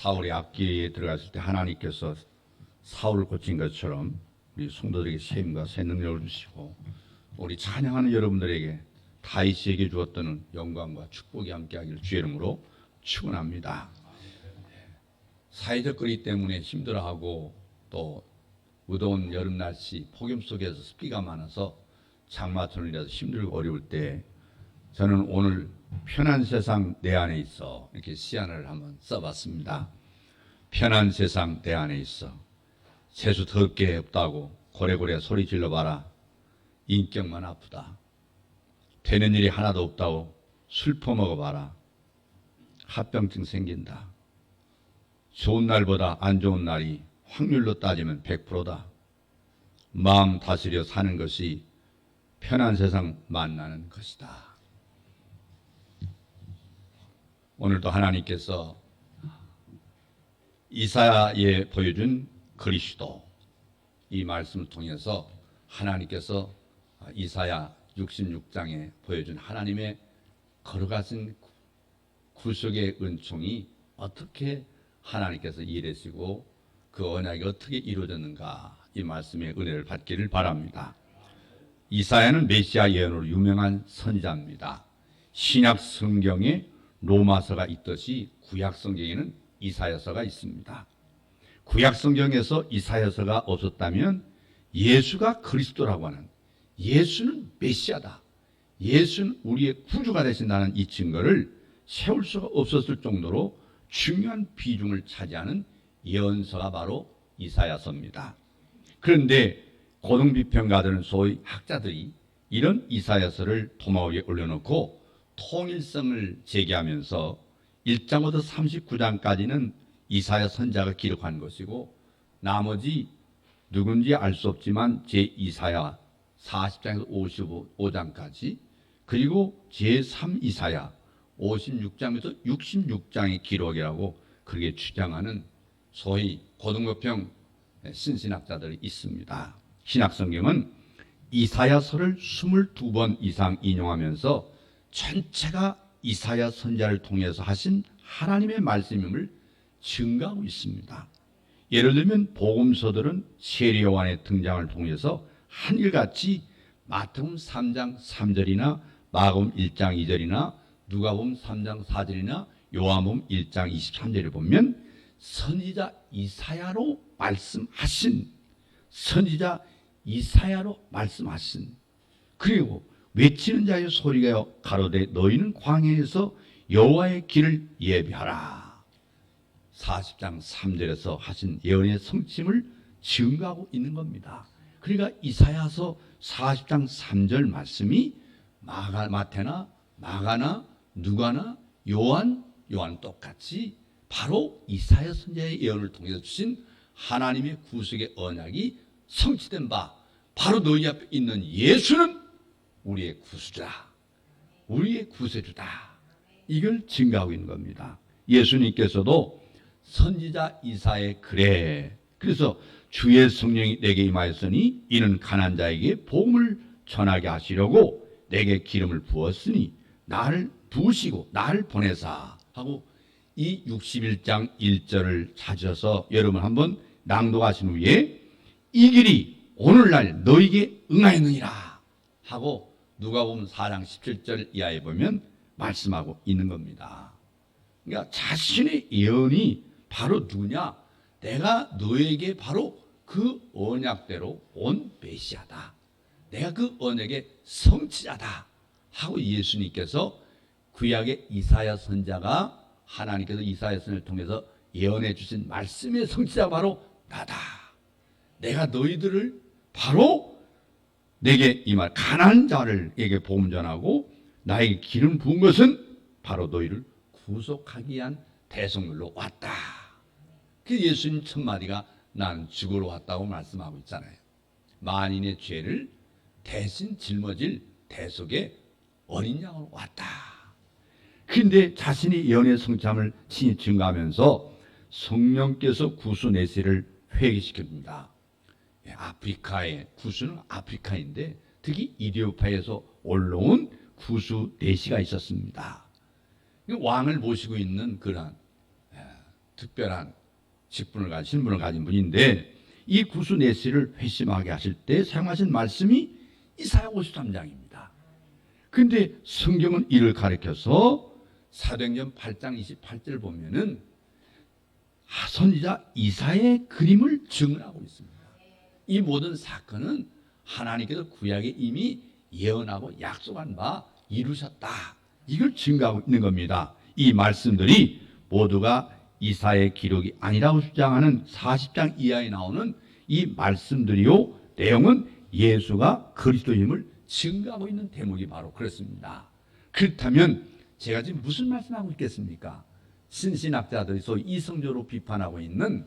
사울의 앞길에 들어갔을 때 하나님께서 사울을 고친 것처럼 우리 성도들에게 새 힘과 새 능력을 주시고 우리 찬양하는 여러분들에게 다윗에게 주었던 영광과 축복이 함께하기를 주의 이름으로 축원합니다. 사회적 거리 때문에 힘들어하고 또 무더운 여름 날씨 폭염 속에서 습기가 많아서 장마철이라서 힘들고 어려울 때 저는 오늘 편한 세상 내 안에 있어 이렇게 시안을 한번 써봤습니다. 편한 세상 내 안에 있어 세수 더럽게 없다고 고래고래 소리 질러봐라. 인격만 아프다. 되는 일이 하나도 없다고 술 퍼먹어봐라. 합병증 생긴다. 좋은 날보다 안 좋은 날이 확률로 따지면 100%다. 마음 다스려 사는 것이 편한 세상 만나는 것이다. 오늘도 하나님께서 이사야에 보여준 그리스도 이 말씀을 통해서 하나님께서 이사야 66장에 보여준 하나님의 걸어가신 구속의 은총이 어떻게 하나님께서 일하시고 그 언약이 어떻게 이루어졌는가 이 말씀의 은혜를 받기를 바랍니다. 이사야는 메시아 예언으로 유명한 선지자입니다. 신약 성경에 로마서가 있듯이 구약 성경에는 이사야서가 있습니다. 구약 성경에서 이사야서가 없었다면 예수가 그리스도라고 하는 예수는 메시아다. 예수는 우리의 구주가 되신다는 이 증거를 세울 수가 없었을 정도로 중요한 비중을 차지하는 예언서가 바로 이사야서입니다. 그런데 고등비평가들은 소위 학자들이 이런 이사야서를 도마 위에 올려놓고 통일성을 제기하면서 1장부터 39장까지는 이사야 선자가 기록한 것이고 나머지 누군지 알 수 없지만 제2사야 40장에서 55장까지 그리고 제3 이사야 56장에서 66장의 기록이라고 그렇게 주장하는 소위 고등교평 신신학자들이 있습니다. 신약성경은 이사야서를 22번 이상 인용하면서 전체가 이사야 선자를 통해서 하신 하나님의 말씀임을 증가하고 있습니다. 예를 들면 복음서들은 세례요한의 등장을 통해서 한일같이 마태복음 3장 3절이나 마가복음 1장 2절이나 누가복음 3장 4절이나 요한복음 1장 23절에 보면 선지자 이사야로 말씀하신 그리고 외치는 자의 소리가 가로되 너희는 광야에서 여호와의 길을 예비하라. 40장 3절에서 하신 예언의 성취를 증거하고 있는 겁니다. 그러니까 이사야서 40장 3절 말씀이 마태나 마가나 누가나 요한 똑같이 바로 이사야 선지자의 예언을 통해서 주신 하나님의 구속의 언약이 성취된 바 바로 너희 앞에 있는 예수는 우리의 구주다. 우리의 구세주다. 이걸 증거하고 있는 겁니다. 예수님께서도 선지자 이사야의 글에 그래서 주의 성령이 내게 임하였으니 이는 가난한 자에게 복음을 전하게 하시려고 내게 기름을 부었으니 나를 부으시고 나를 보내사 하고 이 61장 1절을 찾아서 여러분 한번 낭독하신 후에 이 길이 오늘날 너에게 응하였느니라 하고 누가복음 4장 17절 이하에 보면 말씀하고 있는 겁니다. 그러니까 자신의 예언이 바로 누구냐? 내가 너에게 바로 그 언약대로 온 메시아다. 내가 그 언약의 성취자다 하고 예수님께서 구약의 이사야 선자가 하나님께서 이사야 선을 통해서 예언해 주신 말씀의 성취자가 바로 나다. 내가 너희들을 바로 내게 임할 가난한 자들에게 복음 전하고 나에게 기름 부은 것은 바로 너희를 구속하기 위한 대속물로 왔다. 그 예수님 첫 마디가 나는 죽으러 왔다고 말씀하고 있잖아요. 만인의 죄를 대신 짊어질 대속의 어린 양으로 왔다. 그런데 자신이 예언의 성취함을 친히 증거하면서 성령께서 구수 내세를 회개시킵니다. 아프리카의 구수는 아프리카인데 특히 이디오피아에서 올라온 구수 내시가 있었습니다. 왕을 모시고 있는 그런 특별한 직분을 가진 신분을 가진 분인데 이 구수 내시를 회심하게 하실 때 사용하신 말씀이 이사야 53장입니다. 그런데 성경은 이를 가리켜서 사도행전 8장 28절을 보면은 선지자 이사야의 그림을 증언하고 있습니다. 이 모든 사건은 하나님께서 구약에 이미 예언하고 약속한 바 이루셨다. 이걸 증거하고 있는 겁니다. 이 말씀들이 모두가 이사야의 기록이 아니라고 주장하는 40장 이하에 나오는 이 말씀들이요, 내용은 예수가 그리스도임을 증거하고 있는 대목이 바로 그렇습니다. 그렇다면 제가 지금 무슨 말씀하고 있겠습니까? 신신학자들이 소위 이성적으로 비판하고 있는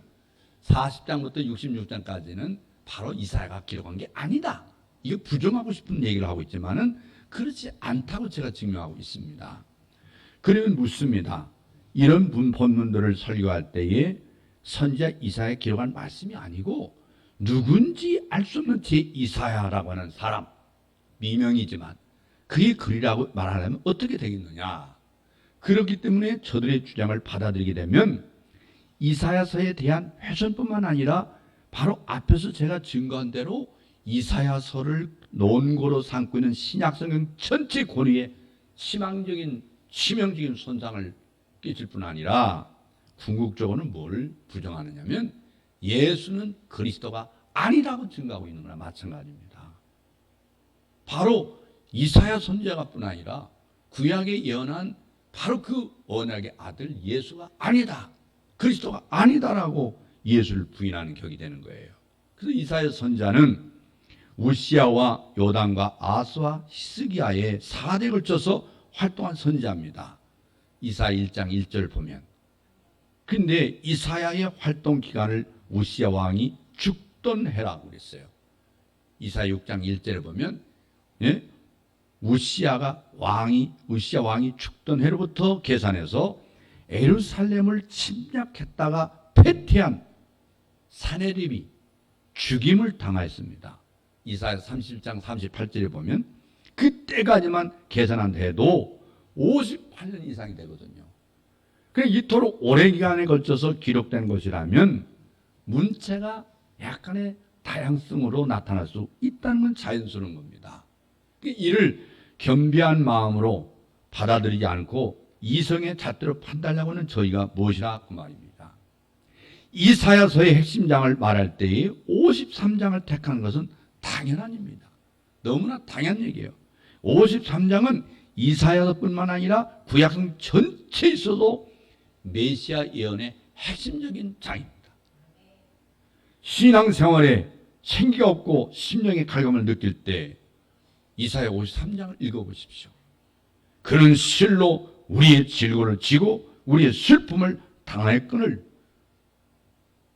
40장부터 66장까지는 바로 이사야가 기록한 게 아니다. 이거 부정하고 싶은 얘기를 하고 있지만은 그렇지 않다고 제가 증명하고 있습니다. 그러면 묻습니다. 이런 본문들을 설교할 때에 선지자 이사야가 기록한 말씀이 아니고 누군지 알 수 없는 제 이사야라고 하는 사람, 미명이지만 그의 글이라고 말하려면 어떻게 되겠느냐. 그렇기 때문에 저들의 주장을 받아들이게 되면 이사야서에 대한 훼손뿐만 아니라 바로 앞에서 제가 증거한 대로 이사야서를 논고로 삼고 있는 신약성경 전체 권위에 희망적인 치명적인 손상을 끼칠 뿐 아니라 궁극적으로는 뭘 부정하느냐면 예수는 그리스도가 아니라고 증거하고 있는 거나 마찬가지입니다. 바로 이사야 선지자가 뿐 아니라 구약에 예언한 바로 그 언약의 아들 예수가 아니다, 그리스도가 아니다라고 예수를 부인하는 격이 되는 거예요. 그래서 이사야 선지자는 우시야와 요담과 아스와 히스기야의 4대에 걸쳐서 활동한 선지자입니다. 이사야 1장 1절 보면. 근데 이사야의 활동 기간을 우시야 왕이 죽던 해라고 그랬어요. 이사야 6장 1절에 보면 우시야 왕이 죽던 해로부터 계산해서 예루살렘을 침략했다가 패퇴한 사내립이 죽임을 당하였습니다. 이사야 37장 38절에 보면 그때까지만 계산한 해도 58년 이상이 되거든요. 그러니까 이토록 오랜 기간에 걸쳐서 기록된 것이라면 문체가 약간의 다양성으로 나타날 수 있다는 건 자연스러운 겁니다. 이를 겸비한 마음으로 받아들이지 않고 이성의 잣대로 판단하려고 하는 저희가 무엇이라 그 말입니다. 이사야서의 핵심장을 말할 때에 53장을 택하는 것은 당연한 일입니다. 너무나 당연한 얘기예요. 53장은 이사야서뿐만 아니라 구약성 전체에 있어도 메시아 예언의 핵심적인 장입니다. 신앙생활에 생기가 없고 심령의 갈감을 느낄 때 이사야 53장을 읽어보십시오. 그는 실로 우리의 질고를 지고 우리의 슬픔을 당할 끈을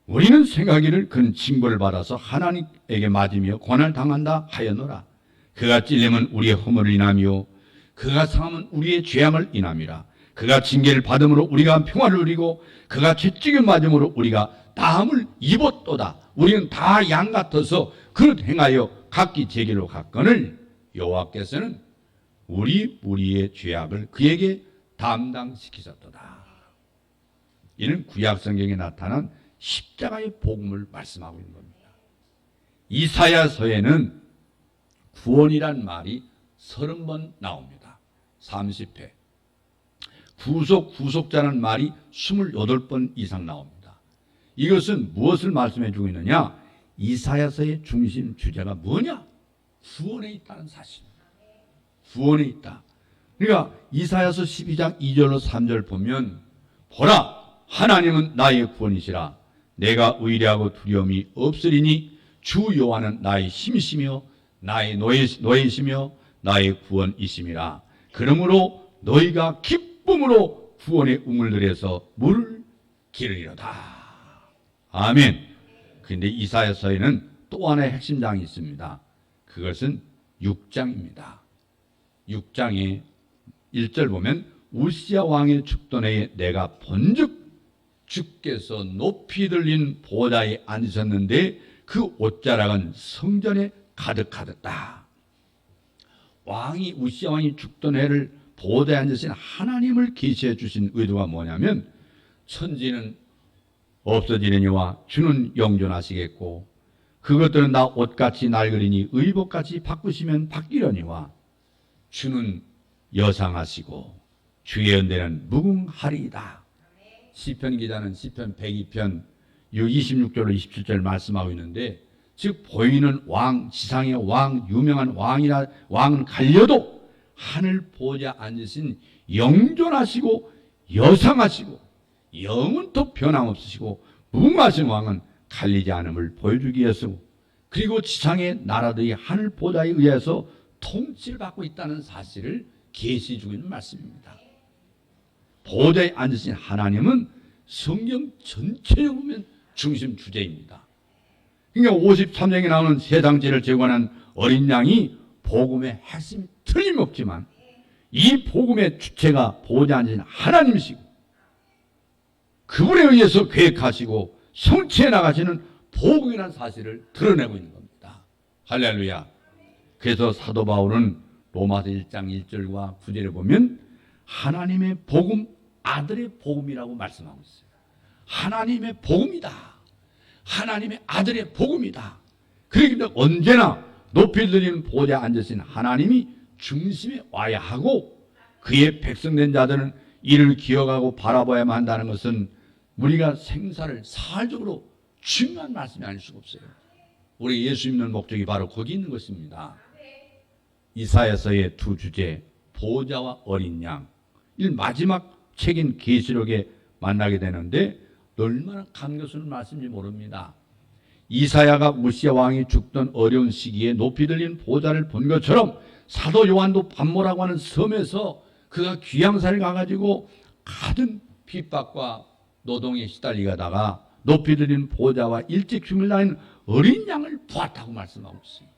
우리는 생각하기를 그는 징벌을 받아서 하나님에게 맞으며 고난을 당한다 하였노라. 그가 찔림은 우리의 허물을 인하며 그가 상함은 우리의 죄악을 인함이라. 그가 징계를 받음으로 우리가 평화를 누리고 그가 채찍을 맞음으로 우리가 나음을 입었도다. 우리는 다 양 같아서 그릇 행하여 각기 제길로 갔거늘 여호와께서는 우리의 죄악을 그에게 담당시키셨도다. 이는 구약 성경에 나타난 십자가의 복음을 말씀하고 있는 겁니다. 이사야서에는 구원이란 말이 30번 나옵니다. 30회. 구속자는 말이 28번 이상 나옵니다. 이것은 무엇을 말씀해 주고 있느냐? 이사야서의 중심 주제가 뭐냐? 구원에 있다는 사실입니다. 구원에 있다. 그러니까 이사야서 12장 2절로 3절 보면 보라 하나님은 나의 구원이시라. 내가 의뢰하고 두려움이 없으리니 주 여호와는 나의 힘이시며 나의 노예이시며 나의 구원이심이라. 그러므로 너희가 기쁨으로 구원의 우물들에서 물을 기르리로다. 아멘. 그런데 이사야서에는 또 하나의 핵심장이 있습니다. 그것은 6장입니다. 6장의 1절 보면 우시야 왕의 죽던 해에 내가 본즉 주께서 높이 들린 보좌에 앉으셨는데 그 옷자락은 성전에 가득하였다. 우시야 왕이 죽던 해를 보좌에 앉으신 하나님을 계시해 주신 의도가 뭐냐면 천지는 없어지려니와 주는 영존하시겠고 그것들은 다 옷같이 낡으리니 의복같이 바꾸시면 바뀌려니와 주는 여상하시고 주의 은혜는 무궁하리이다. 시편 기자는 시편 102편 26절로 27절 말씀하고 있는데, 즉 보이는 왕, 지상의 왕, 유명한 왕이나 왕은 갈려도 하늘 보좌 앉으신 영존하시고 여상하시고 영원토 변함없으시고 무궁하신 왕은 갈리지 않음을 보여주기 위해서, 그리고 지상의 나라들이 하늘 보좌에 의해서 통치를 받고 있다는 사실을 계시 주고 있는 말씀입니다. 보좌에 앉으신 하나님은 성경 전체에 보면 중심 주제입니다. 그러니까 53장에 나오는 세상죄를 제거하는 어린 양이 복음의 핵심이 틀림없지만 이 복음의 주체가 보좌에 앉으신 하나님이시고 그분에 의해서 계획하시고 성취해 나가시는 복음이라는 사실을 드러내고 있는 겁니다. 할렐루야. 그래서 사도 바울은 로마서 1장 1절과 9절에 보면 하나님의 복음, 아들의 복음이라고 말씀하고 있어요. 하나님의 복음이다. 하나님의 아들의 복음이다. 그러니까 언제나 높이 들리는 보좌에 앉으신 하나님이 중심에 와야 하고, 그의 백성된 자들은 이를 기억하고 바라봐야만 한다는 것은 우리가 생사를 사활적으로 중요한 말씀이 아닐 수가 없어요. 우리 예수 믿는 목적이 바로 거기 있는 것입니다. 이사야서의 두 주제, 보좌와 어린 양, 이 마지막 책인 계시록에 만나게 되는데 얼마나 감격스러운 말씀인지 모릅니다. 이사야가 우시야 왕이 죽던 어려운 시기에 높이 들린 보좌를 본 것처럼 사도 요한도 반모라고 하는 섬에서 그가 귀양살을 가가지고 가든 핍박과 노동에 시달리다가 높이 들린 보좌와 일찍 죽을 나인 어린 양을 보았다고 말씀하고 있어요.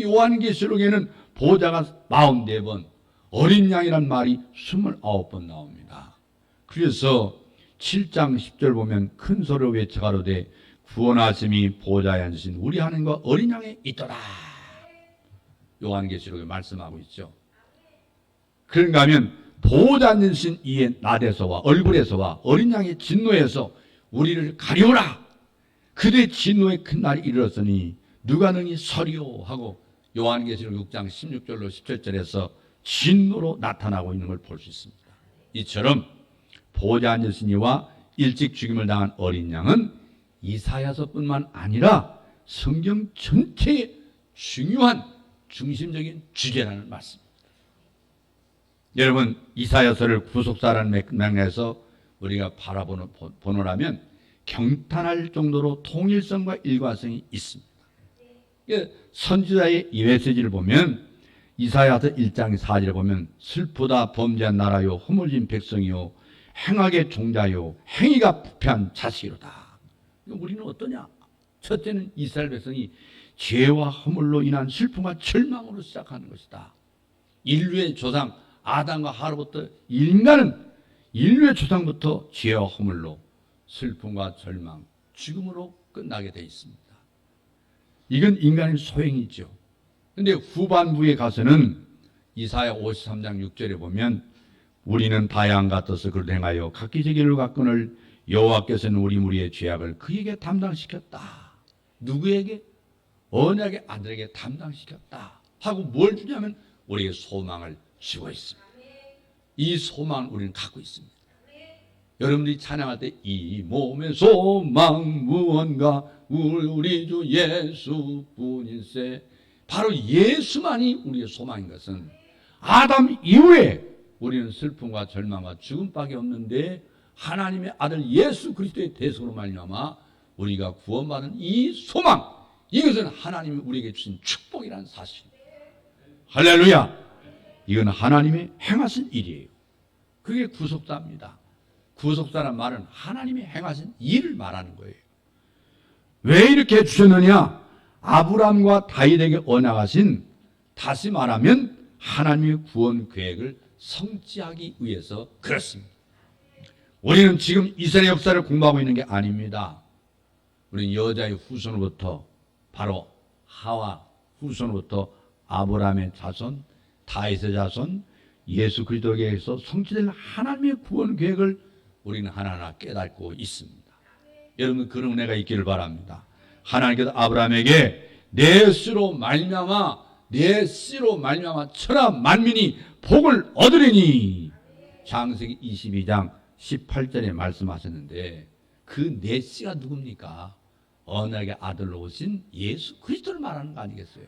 요한계시록에는 보좌가 44번, 어린 양이란 말이 29번 나옵니다. 그래서 7장 10절 보면 큰 소리로 외쳐가로되 구원하심이 보좌에 앉으신 우리 하나님과 어린 양에 있더라. 요한계시록에 말씀하고 있죠. 그런가 하면 보좌에 앉으신 이의 낯에서와 얼굴에서와 어린 양의 진노에서 우리를 가리오라. 그들의 진노의 큰 날이 이르렀으니 누가 능히 서리오 하고 요한계시록 6장 16절로 17절에서 진노로 나타나고 있는 걸 볼 수 있습니다. 이처럼 보좌에 앉으신 이와 일찍 죽임을 당한 어린 양은 이사야서뿐만 아니라 성경 전체의 중요한 중심적인 주제라는 말씀입니다. 여러분, 이사야서를 구속사라는 맥락에서 우리가 바라보노라면 경탄할 정도로 통일성과 일관성이 있습니다. 선지자의 이 메시지를 보면 이사야서 1장 4절에 보면 슬프다 범죄한 나라요 허물진 백성이요 행악의 종자요 행위가 부패한 자식이로다. 우리는 어떠냐? 첫째는 이스라엘 백성이 죄와 허물로 인한 슬픔과 절망으로 시작하는 것이다. 인류의 조상 아담과 하와부터 인류의 조상부터 죄와 허물로 슬픔과 절망, 죽음으로 끝나게 되어 있습니다. 이건 인간의 소행이죠. 그런데 후반부에 가서는 이사야 53장 6절에 보면 우리는 다 양 같아서 그를 행하여 각기 제 길을 갔거늘 여호와께서는 우리 무리의 죄악을 그에게 담당시켰다. 누구에게? 언약의 아들에게 담당시켰다. 하고 뭘 주냐면 우리의 소망을 주고 있습니다. 이 소망을 우리는 갖고 있습니다. 여러분들이 찬양할 때 이 몸의 소망 무언가 우리 주 예수뿐일세, 바로 예수만이 우리의 소망인 것은 아담 이후에 우리는 슬픔과 절망과 죽음밖에 없는데 하나님의 아들 예수 그리스도의 대속으로 말미암아 우리가 구원받은 이 소망, 이것은 하나님이 우리에게 주신 축복이라는 사실입니다. 할렐루야. 이건 하나님의 행하신 일이에요. 그게 구속사입니다. 구속사란 말은 하나님이 행하신 일을 말하는 거예요. 왜 이렇게 해주셨느냐? 아브라함과 다윗에게 언약하신, 다시 말하면 하나님의 구원 계획을 성취하기 위해서 그렇습니다. 우리는 지금 이스라엘 역사를 공부하고 있는 게 아닙니다. 우리는 여자의 후손으로부터, 바로 하와 후손으로부터 아브라함의 자손, 다윗의 자손, 예수 그리스도에게서 성취된 하나님의 구원 계획을 우리는 하나하나 깨닫고 있습니다. 여러분 그런 은혜가 있기를 바랍니다. 하나님께서 아브라함에게 내 씨로 말미암아 천하 만민이 복을 얻으리니 창세기 22장 18절에 말씀하셨는데 그 내 씨가 누굽니까? 언약의 아들로 오신 예수 그리스도를 말하는 거 아니겠어요?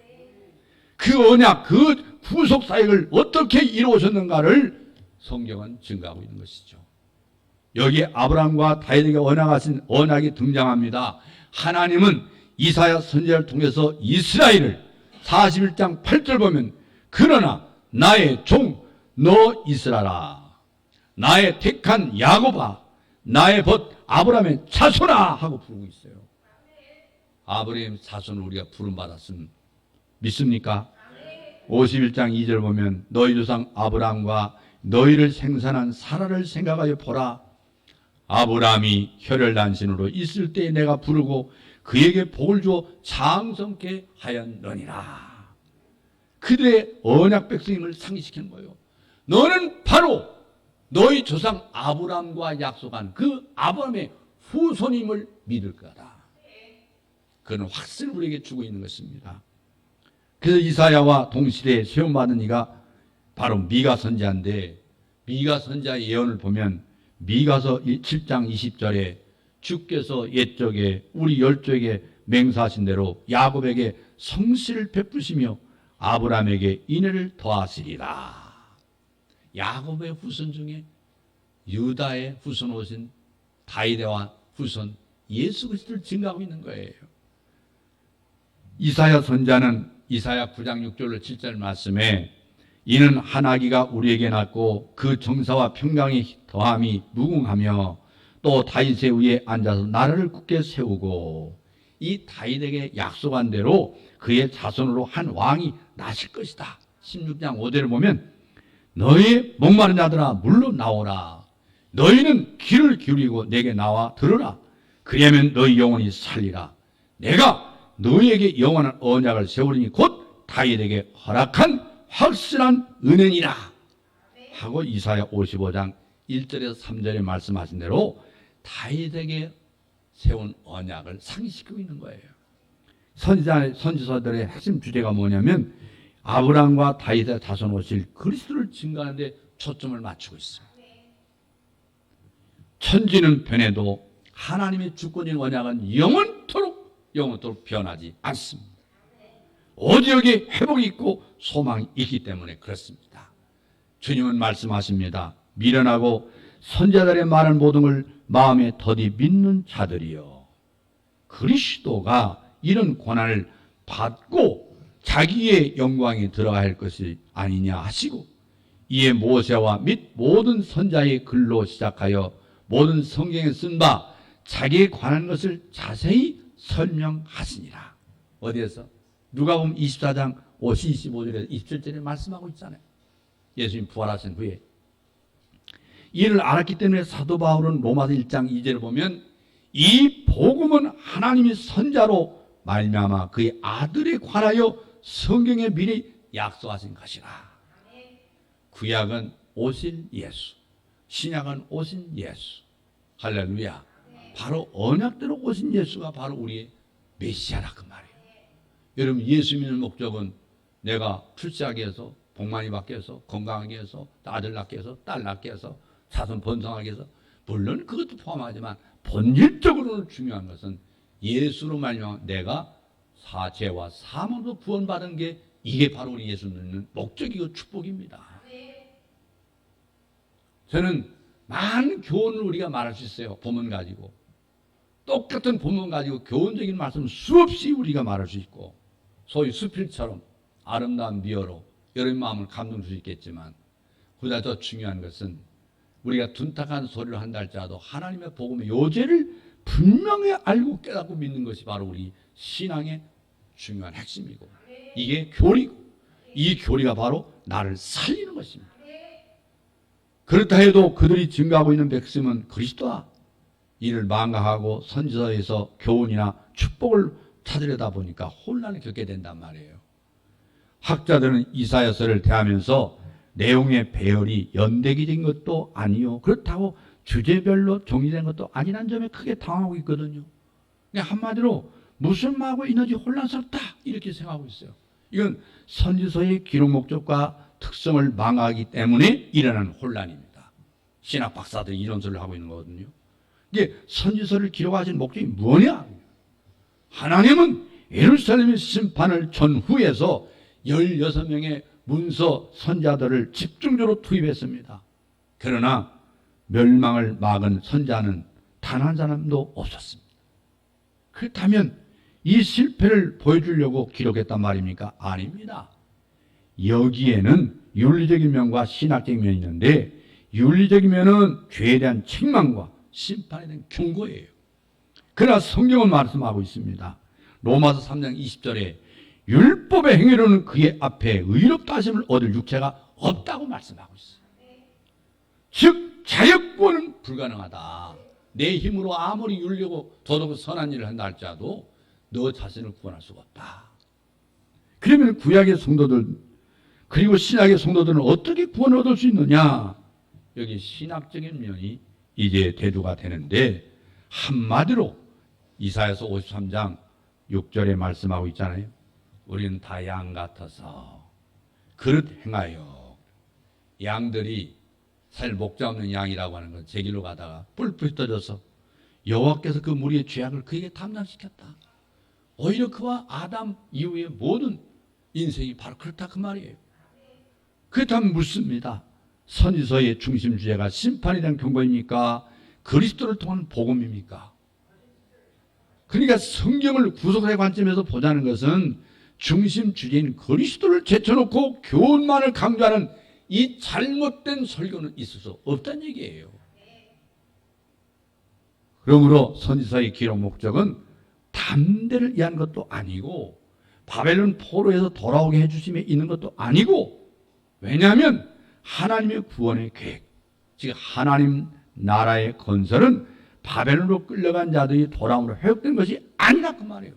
그 언약, 그 구속 사역을 어떻게 이루어졌는가를 성경은 증거하고 있는 것이죠. 여기에 아브라함과 다윗에게 언약하신 언약이 등장합니다. 하나님은 이사야 선지자를 통해서 이스라엘을 41장 8절 보면 그러나 나의 종 너 이스라엘아 나의 택한 야곱아 나의 벗 아브라함의 자손아 하고 부르고 있어요. 아브라함의 자손을 우리가 부름받았음 믿습니까? 51장 2절 보면 너희 조상 아브라함과 너희를 생산한 사라를 생각하여 보라. 아브라함이 혈혈단신으로 있을 때에 내가 부르고 그에게 복을 주어 장성케 하였느니라. 그들의 언약 백성임을 상기시키는 거예요. 너는 바로 너희 조상 아브라함과 약속한 그 아브라함의 후손임을 믿을 거다. 그는 확신을 우리에게 주고 있는 것입니다. 그래서 이사야와 동시대에 세움받은 이가 바로 미가 선지자인데 미가 선지자의 예언을 보면 미가서 7장 20절에 주께서 옛적에 우리 열조에게 맹세하신 대로 야곱에게 성실을 베푸시며 아브라함에게 인애를 더하시리라. 야곱의 후손 중에 유다의 후손 오신 다윗의 후손 예수 그리스도를 증거하고 있는 거예요. 이사야 선지자는 이사야 9장 6절 7절 말씀에 이는 한 아기가 우리에게 낳고 그 정사와 평강이 더함이 무궁하며 또 다윗의 위에 앉아서 나라를 굳게 세우고 이 다윗에게 약속한 대로 그의 자손으로 한 왕이 나실 것이다. 16장 5절을 보면 너희 목마른 자들아 물로 나오라. 너희는 귀를 기울이고 내게 나와 들으라. 그리하면 너희 영혼이 살리라. 내가 너희에게 영원한 언약을 세우리니 곧 다윗에게 허락한 확실한 은혜니라 하고 이사야 55장 1절에서 3절에 말씀하신 대로 다윗에게 세운 언약을 상기시키고 있는 거예요. 선지서들의 핵심 주제가 뭐냐면 아브라함과 다윗의 자손 오실 그리스도를 증거하는 데 초점을 맞추고 있습니다. 천지는 변해도 하나님의 주권인 언약은 영원토록 변하지 않습니다. 오직 여기 회복이 있고 소망이 있기 때문에 그렇습니다. 주님은 말씀하십니다. 미련하고 선지자들의 말한 모든 걸 마음에 더디 믿는 자들이여 그리스도가 이런 고난을 받고 자기의 영광에 들어가야 할 것이 아니냐 하시고 이에 모세와 및 모든 선지자의 글로 시작하여 모든 성경에 쓴 바 자기에 관한 것을 자세히 설명하시니라. 어디에서? 누가복음 24장 25절에서 27절에 말씀하고 있잖아요. 예수님 부활하신 후에 이를 알았기 때문에 사도 바울은 로마서 1장 2절을 보면 이 복음은 하나님이 선자로 말미암아 그의 아들에 관하여 성경에 미리 약속하신 것이라. 구약은 오실 예수, 신약은 오신 예수. 할렐루야. 바로 언약대로 오신 예수가 바로 우리의 메시아라 그 말이에요. 여러분 예수 믿는 목적은 내가 출세하게 해서 복 많이 받게 해서 건강하게 해서 아들 낳게 해서 딸 낳게 해서 자손 번성하게 해서 물론 그것도 포함하지만 본질적으로는 중요한 것은 예수로 말미암아 내가 죄와 사망으로 구원받은 게 이게 바로 우리 예수 믿는 목적이고 축복입니다. 저는 많은 교훈을 우리가 말할 수 있어요. 본문 가지고 똑같은 본문 가지고 교훈적인 말씀을 수없이 우리가 말할 수 있고 소위 수필처럼 아름다운 미어로 여러분 마음을 감동 줄 수 있겠지만 보다 더 중요한 것은 우리가 둔탁한 소리를 한다 할지라도 하나님의 복음의 요제를 분명히 알고 깨닫고 믿는 것이 바로 우리 신앙의 중요한 핵심이고 이게 교리고 이 교리가 바로 나를 살리는 것입니다. 그렇다 해도 그들이 증거하고 있는 백성은 그리스도와 이를 망각하고 선지서에서 교훈이나 축복을 찾으려다 보니까 혼란을 겪게 된단 말이에요. 학자들은 이사야서를 대하면서 내용의 배열이 연대기적인 것도 아니요. 그렇다고 주제별로 정리된 것도 아니라는 점에 크게 당하고 있거든요. 그러니까 한마디로 무슨 말하고 있는지 혼란스럽다 이렇게 생각하고 있어요. 이건 선지서의 기록 목적과 특성을 망하기 때문에 일어나는 혼란입니다. 신학 박사들이 이런 소리를 하고 있는 거거든요. 이게 선지서를 기록하신 목적이 뭐냐? 하나님은 예루살렘의 심판을 전후해서 16명의 문서 선자들을 집중적으로 투입했습니다. 그러나 멸망을 막은 선자는 단 한 사람도 없었습니다. 그렇다면 이 실패를 보여주려고 기록했단 말입니까? 아닙니다. 여기에는 윤리적인 면과 신학적인 면이 있는데, 윤리적인 면은 죄에 대한 책망과 심판에 대한 경고예요. 그러나 성경은 말씀하고 있습니다. 로마서 3장 20절에 율법의 행위로는 그의 앞에 의롭다 하심을 얻을 육체가 없다고 말씀하고 있어요. 즉 자력구원은 불가능하다. 내 힘으로 아무리 윤리고 도덕 선한 일을 한다 할지라도 너 자신을 구원할 수가 없다. 그러면 구약의 성도들 그리고 신약의 성도들은 어떻게 구원을 얻을 수 있느냐? 여기 신학적인 면이 이제 대두가 되는데, 한마디로 이사야서 53장 6절에 말씀하고 있잖아요. 우리는 다 양 같아서 그릇 행하여. 양들이 사실 목자 없는 양이라고 하는 건 제 길로 가다가 뿔뿔이 떠져서 여호와께서 그 무리의 죄악을 그에게 담당시켰다. 오히려 그와 아담 이후의 모든 인생이 바로 그렇다 그 말이에요. 그렇다면 묻습니다. 선지서의 중심 주제가 심판에 대한 경고입니까? 그리스도를 통한 복음입니까? 그러니까 성경을 구속의 관점에서 보자는 것은 중심 주제인 그리스도를 제쳐놓고 교훈만을 강조하는 이 잘못된 설교는 있을 수 없다는 얘기예요. 그러므로 선지서의 기록 목적은 담대를 위한 것도 아니고 바벨론 포로에서 돌아오게 해주심에 있는 것도 아니고, 왜냐하면 하나님의 구원의 계획, 즉 하나님 나라의 건설은 바벨론으로 끌려간 자들이 돌아옴으로 회복된 것이 아니라 그 말이에요.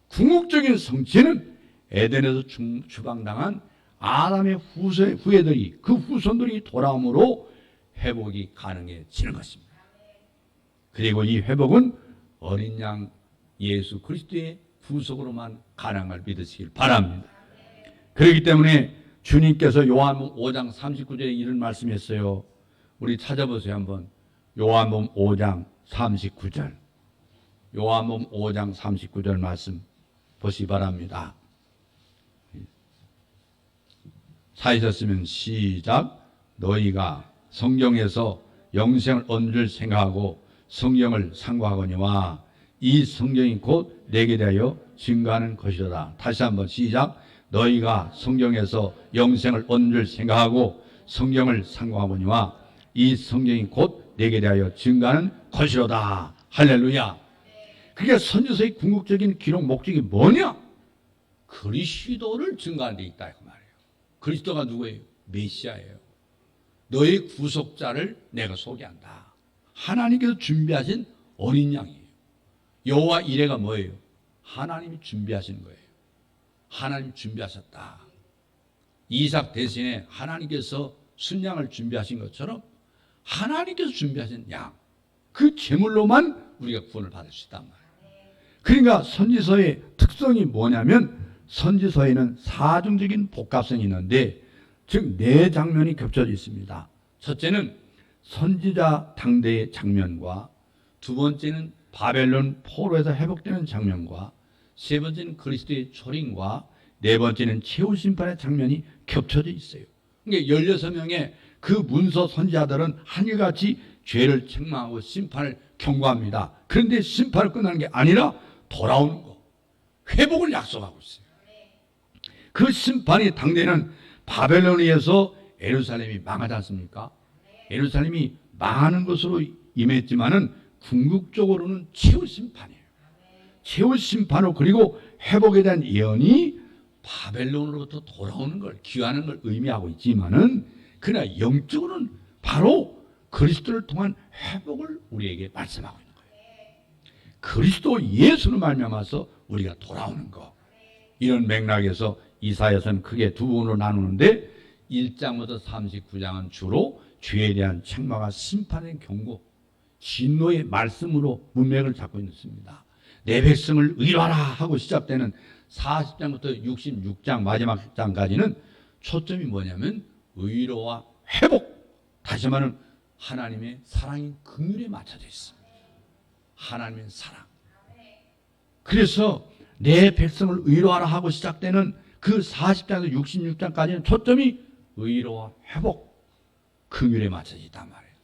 궁극적인 성취는 에덴에서 추방당한 아담의 후예들이, 그 후손들이 돌아옴으로 회복이 가능해지는 것입니다. 그리고 이 회복은 어린 양 예수 그리스도의 구속으로만 가능한 걸 믿으시길 바랍니다. 그렇기 때문에 주님께서 요한복음 5장 39절에 이런 말씀했어요. 우리 찾아보세요 한번. 요한복음 5장 39절. 요한복음 5장 39절 말씀 보시기 바랍니다. 사이셨으면 시작. 너희가 성경에서 영생을 얻는 줄 생각하고 성경을 상고하거니와 이 성경이 곧 내게 대하여 증거하는 것이로다. 다시 한번 시작. 너희가 성경에서 영생을 얻는 줄 생각하고 성경을 상고하거니와 이 성경이 곧 내게 대하여 증거하는 것이로다. 할렐루야. 그러니까 선지서의 궁극적인 기록 목적이 뭐냐? 그리스도를 증거하는 데 있다 그 말이에요. 그리스도가 누구예요? 메시아예요. 너의 구속자를 내가 소개한다. 하나님께서 준비하신 어린 양이에요. 여호와 이레가 뭐예요? 하나님이 준비하신 거예요. 하나님 준비하셨다. 이삭 대신에 하나님께서 순양을 준비하신 것처럼 하나님께서 준비하신 양, 그 제물로만 우리가 구원을 받을 수 있단 말이에요. 그러니까 선지서의 특성이 뭐냐면, 선지서에는 사중적인 복합성이 있는데, 즉 네 장면이 겹쳐져 있습니다. 첫째는 선지자 당대의 장면과, 두 번째는 바벨론 포로에서 회복되는 장면과, 세 번째는 그리스도의 초림과, 네 번째는 최후 심판의 장면이 겹쳐져 있어요. 그러니까 16명의 그 문서 선지자들은 한결같이 죄를 책망하고 심판을 경고합니다. 그런데 심판을 끝나는 게 아니라 돌아오는 거, 회복을 약속하고 있어요. 그 심판이 당대는 바벨론에 의해서 예루살렘이 망하지 않습니까? 예루살렘이 망하는 것으로 임했지만은 궁극적으로는 최후 심판이에요. 최후 심판으로, 그리고 회복에 대한 예언이 바벨론으로부터 돌아오는 걸, 귀환하는 걸 의미하고 있지만은, 그러나 영적으로는 바로 그리스도를 통한 회복을 우리에게 말씀하고 있는 거예요. 그리스도 예수로 말미암아서 우리가 돌아오는 거. 이런 맥락에서 이사야서는 크게 두 부분으로 나누는데, 1장부터 39장은 주로 죄에 대한 책망과 심판의 경고, 진노의 말씀으로 문맥을 잡고 있습니다. 내 백성을 의로하라 하고 시작되는 40장부터 66장 마지막 장까지는 초점이 뭐냐면 의로와 회복, 다시 말하면 하나님의 사랑인 긍휼에 맞춰져 있습니다. 하나님의 사랑. 그래서 내 백성을 의로하라 하고 시작되는 그 40장에서 66장까지는 초점이 의로와 회복, 긍휼에 맞춰져 있단 말이에요.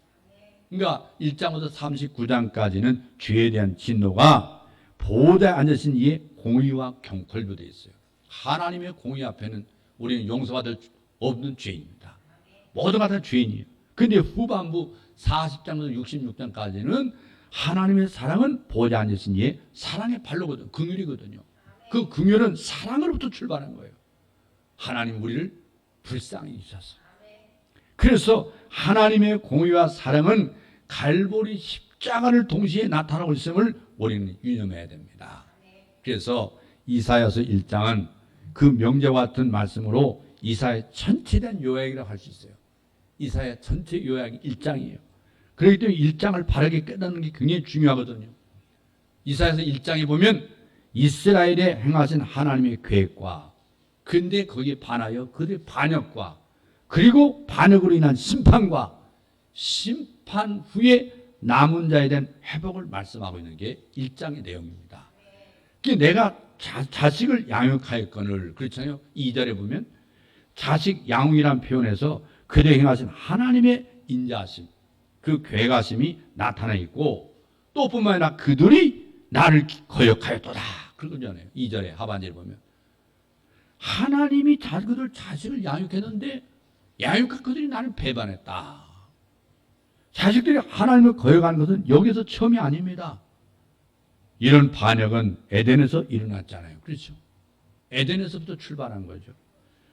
그러니까 1장부터 39장까지는 죄에 대한 진노가 보호자에 앉으신 이의 공의와 경컬로 되어 있어요. 하나님의 공의 앞에는 우리는 용서받을 없는 죄입니다. 모두가 다 죄인이에요. 그런데 후반부 40장부터 66장까지는 하나님의 사랑은 보호자에 앉으신 이의 사랑의 발로거든요. 긍휼이거든요. 그 긍휼은 사랑으로부터 출발한 거예요. 하나님 우리를 불쌍히 여기셨어요. 그래서 하나님의 공의와 사랑은 갈보리 십자가를 동시에 나타나고 있음을 우리는 유념해야 됩니다. 그래서 이사야서 1장은 그 명제와 같은 말씀으로 이사야 전체에 대한 요약이라고 할 수 있어요. 이사야 전체 요약이 1장이에요. 그렇기 때문에 1장을 바르게 깨닫는 게 굉장히 중요하거든요. 이사야서 1장에 보면 이스라엘에 행하신 하나님의 계획과, 근데 거기에 반하여 그들의 반역과, 그리고 반역으로 인한 심판과 심판 후에 남은 자에 대한 회복을 말씀하고 있는 게 1장의 내용입니다. 내가 자식을 양육하였거늘, 그렇잖아요. 2절에 보면 자식 양육이라는 표현에서 그들이 행하신 하나님의 인자하심, 그 계획하심이 나타나 있고, 또 뿐만 아니라 그들이 나를 거역하였도다, 그러잖아요. 2절에 하반절에 보면 하나님이 그들 자식을 양육했는데 양육한 그들이 나를 배반했다. 자식들이 하나님을 거역하는 것은 여기서 처음이 아닙니다. 이런 반역은 에덴에서 일어났잖아요. 그렇죠? 에덴에서부터 출발한 거죠.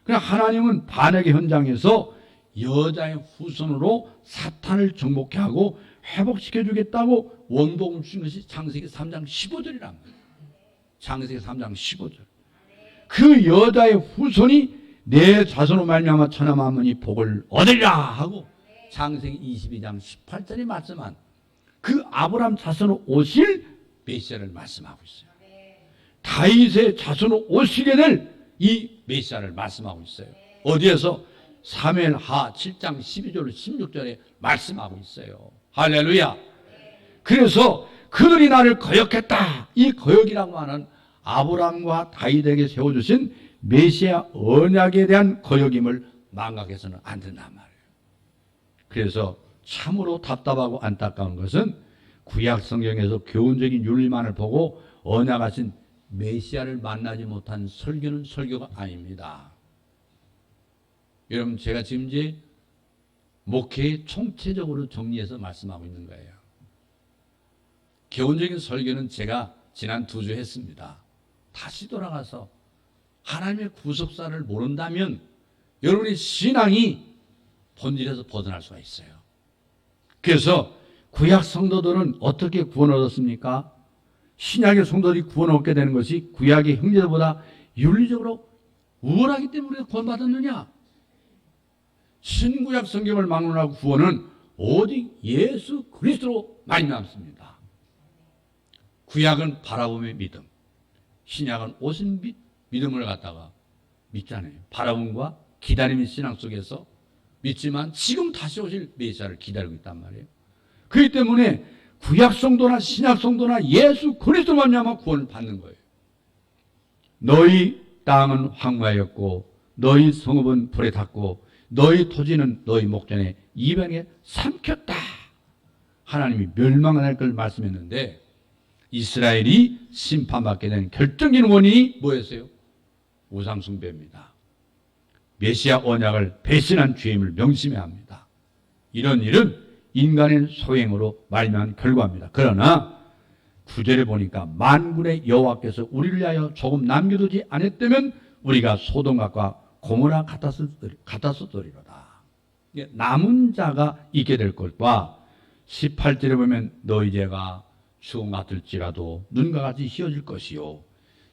그러나 하나님은 반역의 현장에서 여자의 후손으로 사탄을 정복해 하고 회복시켜주겠다고 원복을 주신 것이 창세기 3장 15절이란 거예요. 창세기 3장 15절. 그 여자의 후손이 내 자손으로 말미암아 천하 만민이 복을 얻으리라 하고 창세기 22장 18절에 말씀한 그 아브라함 자손으로 오실 메시아를 말씀하고 있어요. 다윗의 자손으로 오시게 될 이 메시아를 말씀하고 있어요. 어디에서? 사무엘하 7장 12절 16절에 말씀하고 있어요. 할렐루야. 그래서 그들이 나를 거역했다. 이 거역이라고 하는 아브라함과 다윗에게 세워주신 메시아 언약에 대한 거역임을 망각해서는 안 된단 말이에요. 그래서 참으로 답답하고 안타까운 것은 구약 성경에서 교훈적인 윤리만을 보고 언약하신 메시아를 만나지 못한 설교는 설교가 아닙니다. 여러분, 제가 지금 이제 목회에 총체적으로 정리해서 말씀하고 있는 거예요. 교훈적인 설교는 제가 지난 2주 했습니다. 다시 돌아가서 하나님의 구속사를 모른다면 여러분의 신앙이 본질에서 벗어날 수가 있어요. 그래서 구약 성도들은 어떻게 구원을 얻었습니까? 신약의 성도들이 구원을 얻게 되는 것이 구약의 형제들보다 윤리적으로 우월하기 때문에 구원받았느냐? 신구약 성경을 막론하고 구원은 오직 예수 그리스도로 말미암습니다. 구약은 바라봄의 믿음, 신약은 오신 믿음을 갖다가 믿잖아요. 바라봄과 기다림의 신앙 속에서 믿지만 지금 다시 오실 메시아를 기다리고 있단 말이에요. 그렇기 때문에 구약 성도나 신약 성도나 예수 그리스도로 말미암아 구원을 받는 거예요. 너희 땅은 황무하였고 너희 성읍은 불에 탔고 너희 토지는 너희 목전에 이방에 삼켰다. 하나님이 멸망할 걸 말씀했는데 이스라엘이 심판받게 된 결정적인 원인이 뭐였어요? 우상숭배입니다. 메시아 언약을 배신한 죄임을 명심해야 합니다. 이런 일은 인간의 소행으로 말미암은 결과입니다. 그러나 9절에 보니까 만군의 여호와께서 우리를 위하여 조금 남겨두지 않았다면 우리가 소돔과 고모라 같았었으리로다. 남은 자가 있게 될 것과 18절에 보면 너희 죄가 수금 같을지라도 눈과 같이 휘어질 것이요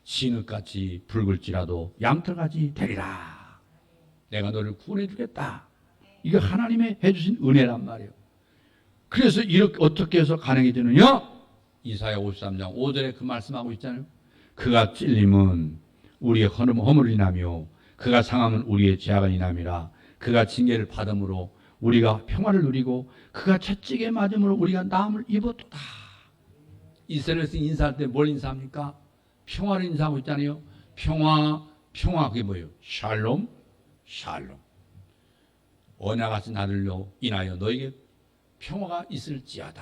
진흙같이 붉을지라도 양털같이 되리라. 내가 너를 구원해 주겠다. 이게 하나님의 해주신 은혜란 말이에요. 그래서 이렇게 어떻게 해서 가능해지느냐? 이사야 53장 5절에 그 말씀하고 있잖아요. 그가 찔림은 우리의 허물을 인하며 그가 상함은 우리의 죄악을 인함이라. 그가 징계를 받음으로 우리가 평화를 누리고 그가 채찍에 맞음으로 우리가 나음을 입었다. 이스라엘에서 인사할 때 뭘 인사합니까? 평화를 인사하고 있잖아요. 평화 그게 뭐예요? 샬롬. 언약하신 아들로 인하여 너에게 평화가 있을지어다.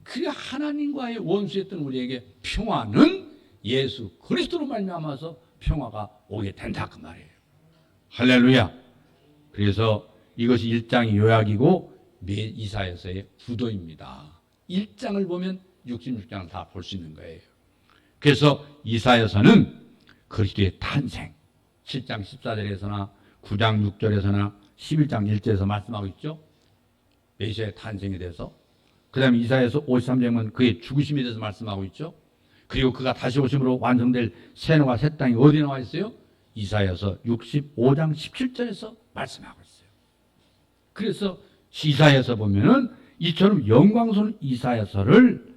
그래 하나님과의 원수였던 우리에게 평화는 예수 그리스도로 말미암아서 평화가 오게 된다 그 말이에요. 할렐루야. 그래서 이것이 1장의 요약이고 이사야서의 부도입니다. 1장을 보면 66장을 다 볼 수 있는 거예요. 그래서 이사야서는 그리스도의 탄생 7장 14절에서나 9장 6절에서나 11장 1절에서 말씀하고 있죠. 메시아의 탄생에 대해서. 그 다음에 이사야서 53장은 그의 죽으심에 대해서 말씀하고 있죠. 그리고 그가 다시 오심으로 완성될 새노가 새 땅이 어디 나와 있어요? 이사야서 65장 17절에서 말씀하고 있어요. 그래서 이사야서 보면은 이처럼 영광스러운 이사야서를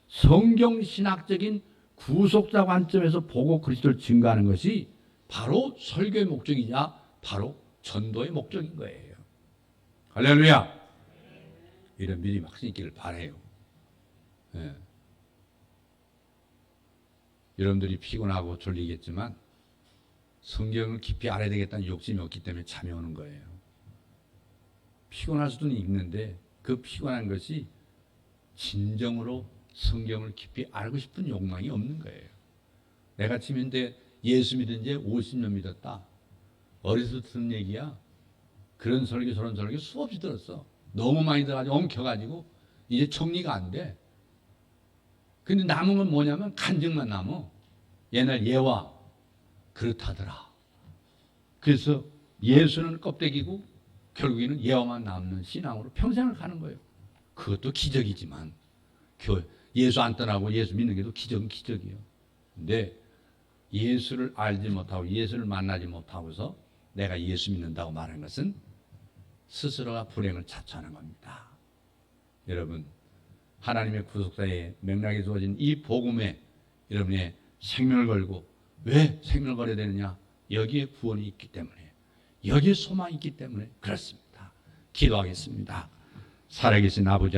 성경신학적인 구속자 관점에서 보고 그리스도를 증거하는 것이 바로 설교의 목적이냐 바로 전도의 목적인 거예요. 할렐루야. 이런 믿음이 확실히 있기를 바라요. 예. 여러분들이 피곤하고 졸리겠지만 성경을 깊이 알아야 되겠다는 욕심이 없기 때문에 잠이 오는 거예요. 피곤할 수도 있는데 그 피곤한 것이 진정으로 성경을 깊이 알고 싶은 욕망이 없는 거예요. 내가 지금 예수 믿은 지 50년 믿었다. 어려서 듣는 얘기야. 그런 설교 저런 설교 수없이 들었어. 너무 많이 들어가지고 엉켜가지고 이제 정리가 안 돼. 근데 남은 건 뭐냐면 간증만 남어. 옛날 예화 그렇다더라. 그래서 예수는 껍데기고 결국에는 예화만 남는 신앙으로 평생을 가는 거예요. 그것도 기적이지만 예수 안 떠나고 예수 믿는 게도 기적은 기적이에요. 근데 예수를 알지 못하고 예수를 만나지 못하고서 내가 예수 믿는다고 말하는 것은 스스로가 불행을 자초하는 겁니다. 여러분 하나님의 구속사의 맥락에 주어진 이 복음에 여러분의 생명을 걸고 왜 생명을 걸어야 되느냐? 여기에 구원이 있기 때문에 여기에 소망이 있기 때문에 그렇습니다. 기도하겠습니다. 살아계신 아버지